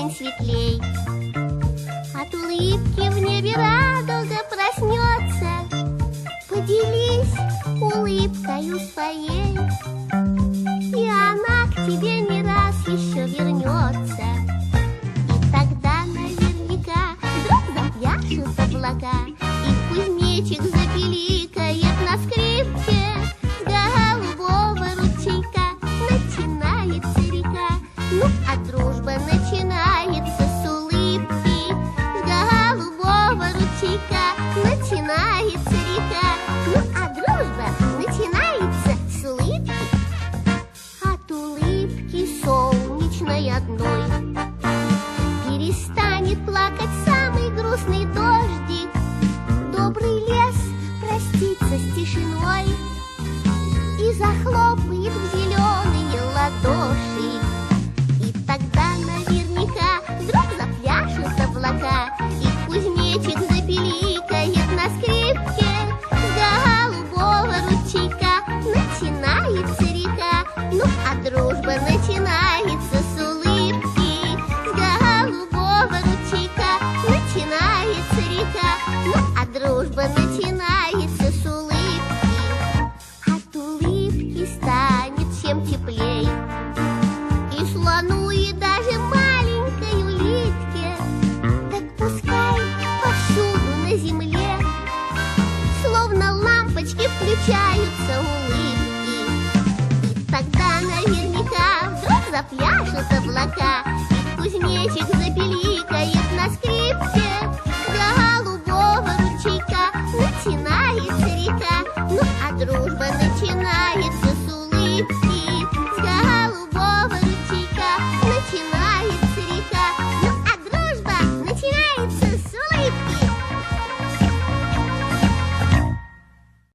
день светлей. От улыбки в небе радуга проснется. Поделись улыбкою своей, и она к тебе не раз еще вернется. И тогда наверняка вдруг запляшут облака, и кузнечик запиликает на скрипке. С голубого ручейка начинается река. Ну, а дружба начинается с улыбки. С голубого ручейка начинается река. Ну, а дружба начинается с улыбки. От улыбки солнечной одной перестанет плакать самый грустный дождик. Добрый лес простится с тишиной и захлопает в зеленые ладоши. И тогда наверняка вдруг запляшут облака, и кузнечик запиликает на скрипке. С голубого ручейка начинается река. Ну, а дружба начинается с улыбки. С голубого ручейка начинается река. Ну, а дружба начинается с улыбки. От улыбки станет всем теплей, и слону, и даже маленькой улитке. Так пускай повсюду на земле словно лампочки включаются улыбки. И тогда наверняка вдруг запляшут облака, и кузнечик запиликает на скрипке. С голубого ручейка начинается